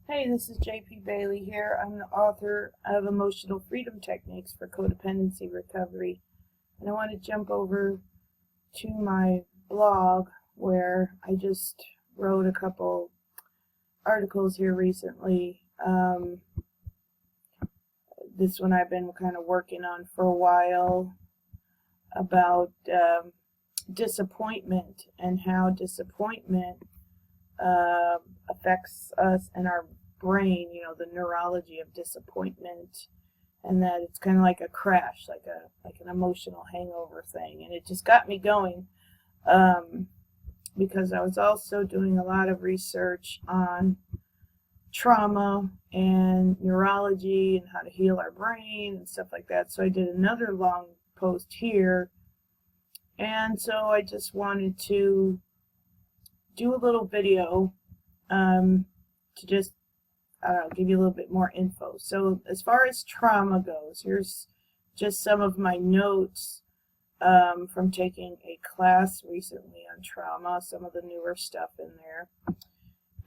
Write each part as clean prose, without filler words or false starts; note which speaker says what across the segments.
Speaker 1: Hey, this is JP Bailey here. I'm the author of Emotional Freedom Techniques for Codependency Recovery. And I want to jump over to my blog where I just wrote a couple articles here recently. This one I've been kind of working on for a while about disappointment and how disappointment affects us and our brain, the neurology of disappointment, and that it's kind of like a crash, like an emotional hangover thing. And it just got me going because I was also doing a lot of research on trauma and neurology and how to heal our brain and stuff like that. So I did another long post here, and so I just wanted to do a little video to just give you a little bit more info. So as far as trauma goes, here's just some of my notes from taking a class recently on trauma, some of the newer stuff in there.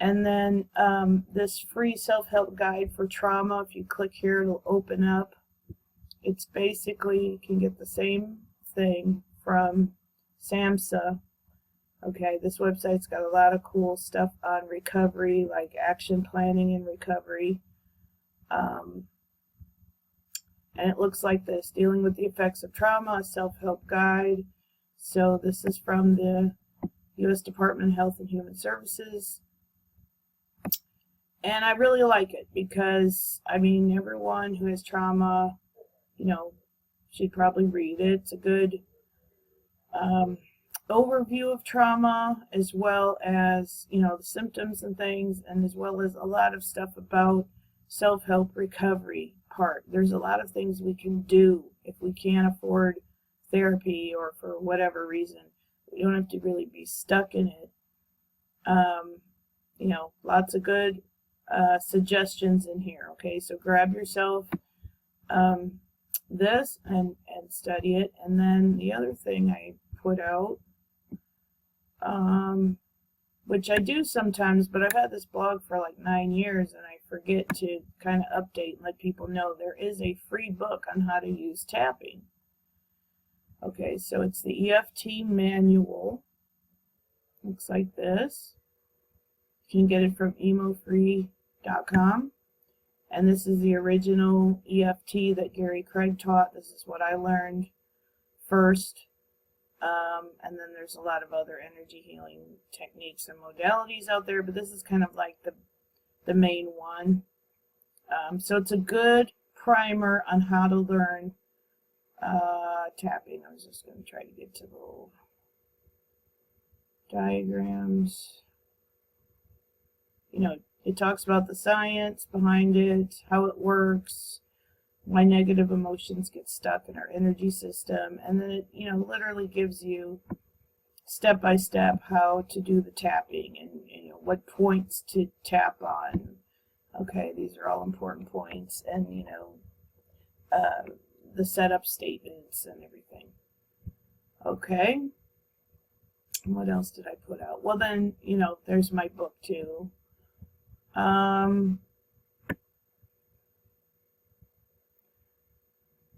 Speaker 1: And then this free self-help guide for trauma, if you click here, it'll open up. It's basically, you can get the same thing from SAMHSA. Okay, this website's got a lot of cool stuff on recovery, like action planning and recovery. And it looks like this: Dealing with the Effects of Trauma, a self-help guide. So this is from the U.S. Department of Health and Human Services. And I really like it because, everyone who has trauma, should probably read it. It's a good overview of trauma, as well as the symptoms and things, and as well as a lot of stuff about self-help recovery part. There's a lot of things we can do if we can't afford therapy or for whatever reason. We don't have to really be stuck in it. Lots of good suggestions in here. Okay, so grab yourself this and study it. And then the other thing I put out, which I do sometimes, but I've had this blog for like 9 years and I forget to kind of update and let people know there is a free book on how to use tapping. Okay, so it's the EFT manual. Looks like this. You can get it from emofree.com. And this is the original EFT that Gary Craig taught. This is what I learned first. And then there's a lot of other energy healing techniques and modalities out there, but this is kind of like the main one. So it's a good primer on how to learn tapping. I was just going to try to get to the little diagrams. It talks about the science behind it, how it works, why negative emotions get stuck in our energy system, and then it literally gives you step by step how to do the tapping and what points to tap on. Okay, these are all important points, and the setup statements and everything. Okay, what else did I put out? Well, then there's my book too.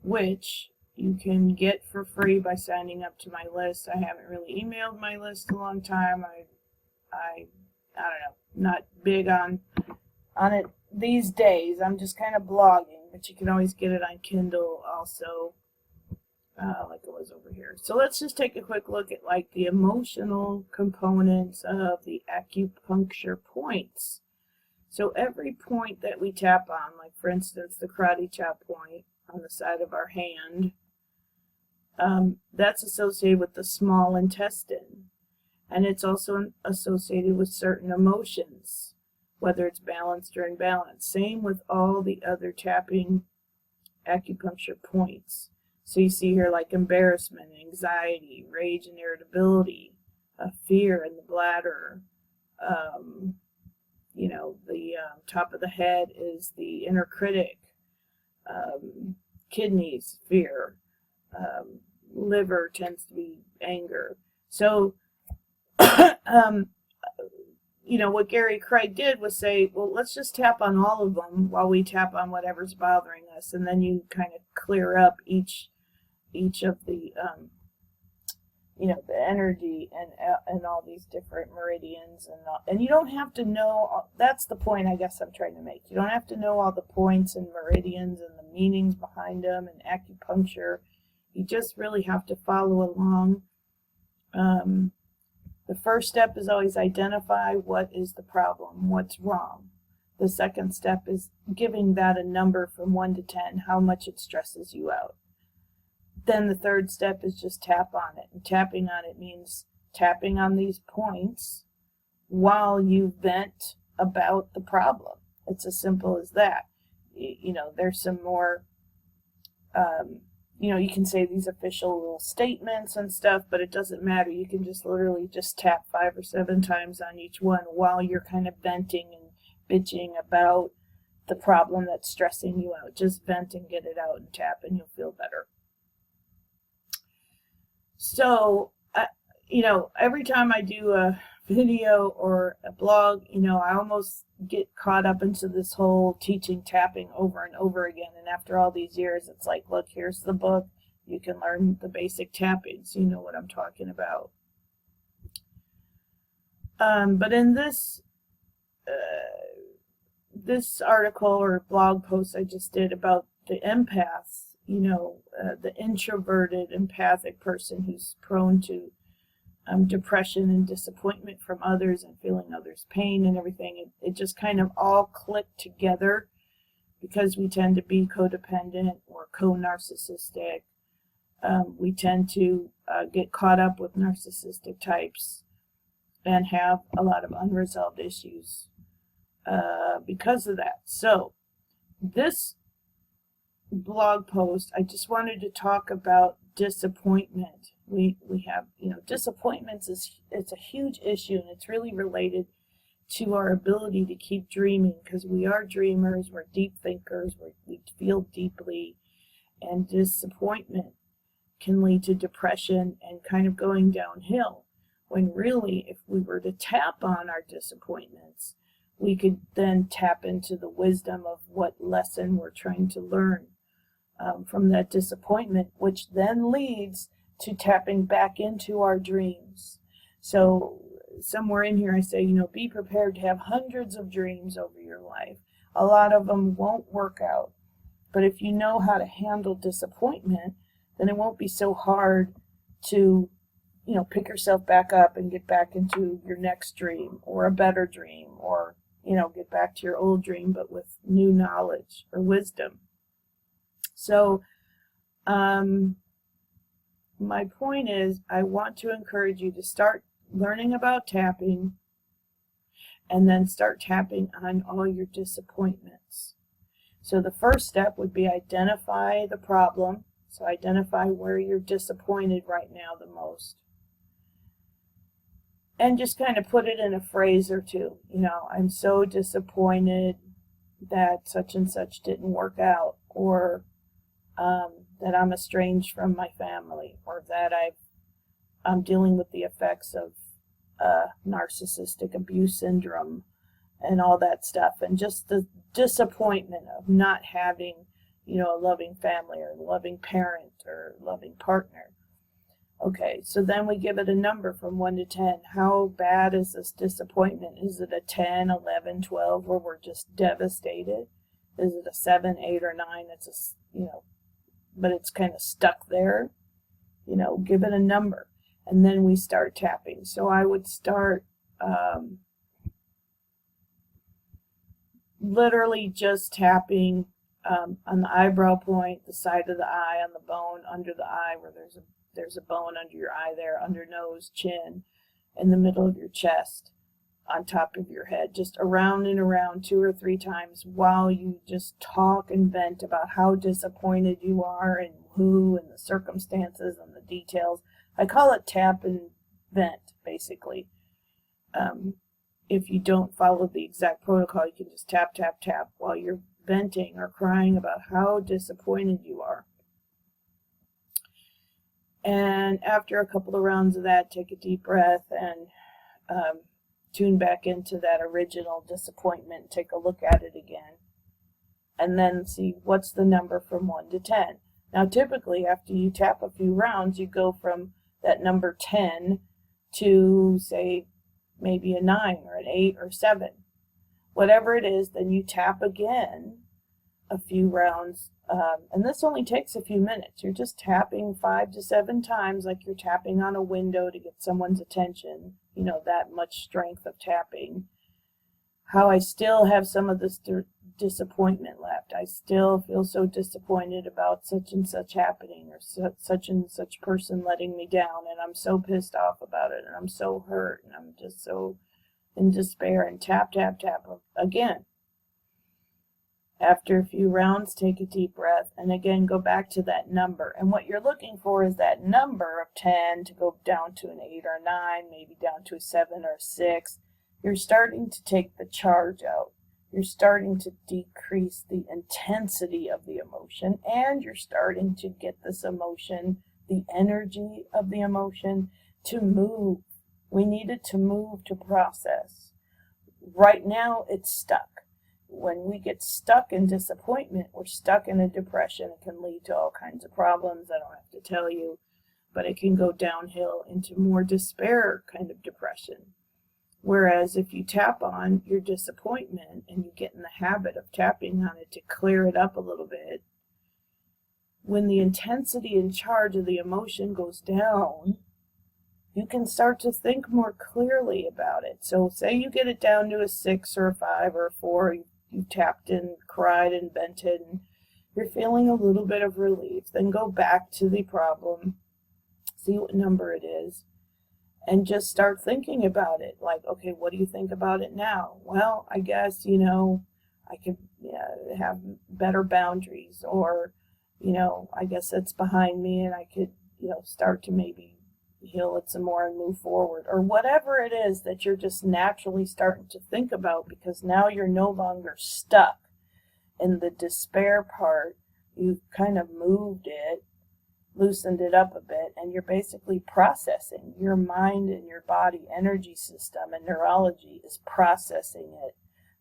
Speaker 1: Which you can get for free by signing up to my list. I haven't really emailed my list in a long time. I don't know, not big on it these days. I'm just kind of blogging, but you can always get it on Kindle also, like it was over here. So let's just take a quick look at like the emotional components of the acupuncture points. So every point that we tap on, like for instance the karate chop point on the side of our hand, that's associated with the small intestine, and it's also associated with certain emotions, whether it's balanced or imbalanced. Same with all the other tapping acupuncture points. So you see here like embarrassment, anxiety, rage and irritability, fear in the bladder. The top of the head is the inner critic. Kidneys, fear. Liver tends to be anger. So what Gary Craig did was say, well, let's just tap on all of them while we tap on whatever's bothering us, and then you kind of clear up each of the the energy and all these different meridians, and you don't have to know. That's the point I guess I'm trying to make. You don't have to know all the points and meridians and the meanings behind them and acupuncture. You just really have to follow along. The first step is always identify what is the problem, what's wrong. The second step is giving that a number from 1 to 10, how much it stresses you out. Then the third step is just tap on it. And tapping on it means tapping on these points while you vent about the problem. It's as simple as that. There's some more, you can say these official little statements and stuff, but it doesn't matter. You can just literally just tap 5 or 7 times on each one while you're kind of venting and bitching about the problem that's stressing you out. Just vent and get it out and tap, and you'll feel better. So, every time I do a video or a blog, I almost get caught up into this whole teaching tapping over and over again. And after all these years, it's like, look, here's the book. You can learn the basic tapping, so you know what I'm talking about. But in this article or blog post I just did about the empaths, the introverted empathic person who's prone to depression and disappointment from others and feeling others' pain and everything, it just kind of all clicked together because we tend to be codependent or co-narcissistic. We tend to get caught up with narcissistic types and have a lot of unresolved issues because of that. So this blog post, I just wanted to talk about disappointment. We have, disappointments it's a huge issue, and it's really related to our ability to keep dreaming, because we are dreamers, we're deep thinkers, we feel deeply, and disappointment can lead to depression and kind of going downhill, when really if we were to tap on our disappointments, we could then tap into the wisdom of what lesson we're trying to learn from that disappointment, which then leads to tapping back into our dreams. So somewhere in here I say, be prepared to have hundreds of dreams over your life. A lot of them won't work out. But if you know how to handle disappointment, then it won't be so hard to, pick yourself back up and get back into your next dream or a better dream, or, get back to your old dream, but with new knowledge or wisdom. So, my point is, I want to encourage you to start learning about tapping, and then start tapping on all your disappointments. So the first step would be identify the problem. So identify where you're disappointed right now the most. And just kind of put it in a phrase or two. I'm so disappointed that such and such didn't work out, or that I'm estranged from my family, or that I'm dealing with the effects of narcissistic abuse syndrome and all that stuff, and just the disappointment of not having, a loving family or a loving parent or loving partner. Okay, so then we give it a number from 1 to 10. How bad is this disappointment? Is it a 10, 11, 12, where we're just devastated? Is it a 7, 8, or 9? It's but it's kind of stuck there. Give it a number. And then we start tapping. So I would start literally just tapping on the eyebrow point, the side of the eye, on the bone under the eye, where there's a bone under your eye there, under nose, chin, in the middle of your chest, on top of your head, just around and around 2 or 3 times while you just talk and vent about how disappointed you are and who and the circumstances and the details. I call it tap and vent, basically. If you don't follow the exact protocol, you can just tap, tap, tap while you're venting or crying about how disappointed you are. And after a couple of rounds of that, take a deep breath and tune back into that original disappointment, take a look at it again, and then see what's the number from 1 to 10. Now, typically, after you tap a few rounds, you go from that number 10 to, say, maybe a 9 or an 8 or 7. Whatever it is, then you tap again a few rounds, and this only takes a few minutes. You're just tapping 5 to 7 times, like you're tapping on a window to get someone's attention. You know, that much strength of tapping. How I still have some of this disappointment left. I still feel so disappointed about such and such happening, or such and such person letting me down, and I'm so pissed off about it, and I'm so hurt, and I'm just so in despair, and tap, tap, tap again. After a few rounds, take a deep breath, and again go back to that number. And what you're looking for is that number of 10 to go down to an 8 or 9, maybe down to a 7 or a 6. You're starting to take the charge out. You're starting to decrease the intensity of the emotion, and you're starting to get this emotion, the energy of the emotion, to move. We need it to move, to process. Right now, it's stuck. When we get stuck in disappointment, we're stuck in a depression. It can lead to all kinds of problems. I don't have to tell you, but it can go downhill into more despair kind of depression. Whereas if you tap on your disappointment and you get in the habit of tapping on it to clear it up a little bit, when the intensity and charge of the emotion goes down, you can start to think more clearly about it. So say you get it down to a 6 or a 5 or a 4, you tapped and cried and vented, and you're feeling a little bit of relief. Then go back to the problem, see what number it is, and just start thinking about it. Like, okay, what do you think about it now? Well, I guess, I could have better boundaries, or, I guess that's behind me, and I could, start to maybe heal it some more and move forward, or whatever it is that you're just naturally starting to think about, because now you're no longer stuck in the despair part. You've kind of moved it, loosened it up a bit, and you're basically processing. Your mind and your body energy system and neurology is processing it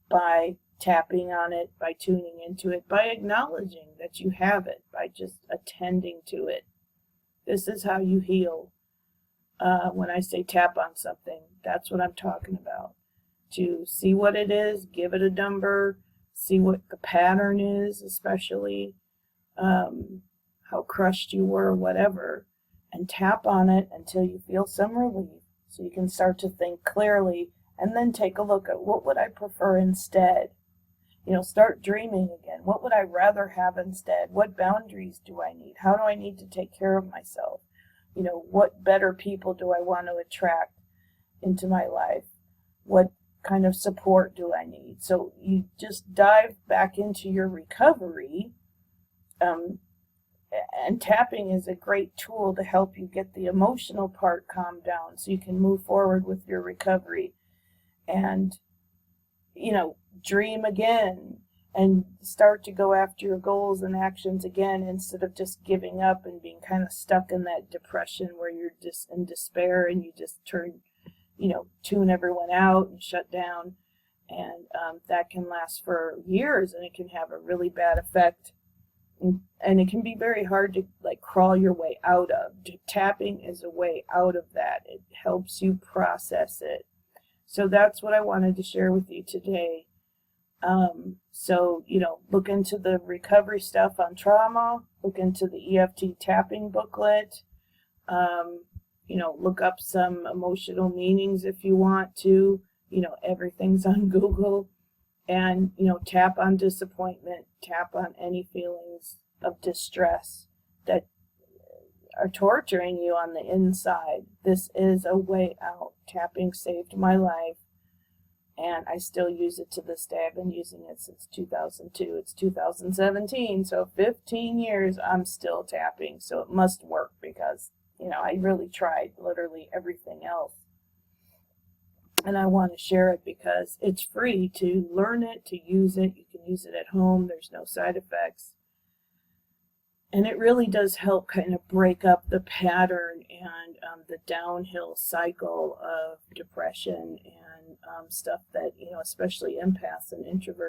Speaker 1: by tapping on it, by tuning into it, by acknowledging that you have it, by just attending to it. This is how you heal. When I say tap on something, that's what I'm talking about. To see what it is, give it a number, see what the pattern is, especially how crushed you were, whatever, and tap on it until you feel some relief, so you can start to think clearly, and then take a look at what would I prefer instead. Start dreaming again. What would I rather have instead? What boundaries do I need? How do I need to take care of myself? What better people do I want to attract into my life? What kind of support do I need? So you just dive back into your recovery, and tapping is a great tool to help you get the emotional part calmed down so you can move forward with your recovery and, dream again and start to go after your goals and actions again, instead of just giving up and being kind of stuck in that depression where you're just in despair and you just tune everyone out and shut down. And that can last for years, and it can have a really bad effect. And it can be very hard to crawl your way out of. Tapping is a way out of that. It helps you process it. So that's what I wanted to share with you today. So, look into the recovery stuff on trauma, look into the EFT tapping booklet, look up some emotional meanings if you want to, everything's on Google, and, tap on disappointment, tap on any feelings of distress that are torturing you on the inside. This is a way out. Tapping saved my life. And I still use it to this day. I've been using it since 2002. It's 2017, so 15 years I'm still tapping. So it must work, because, I really tried literally everything else. And I want to share it because it's free to learn it, to use it. You can use it at home. There's no side effects. And it really does help kind of break up the pattern and the downhill cycle of depression and stuff that, especially empaths and introverts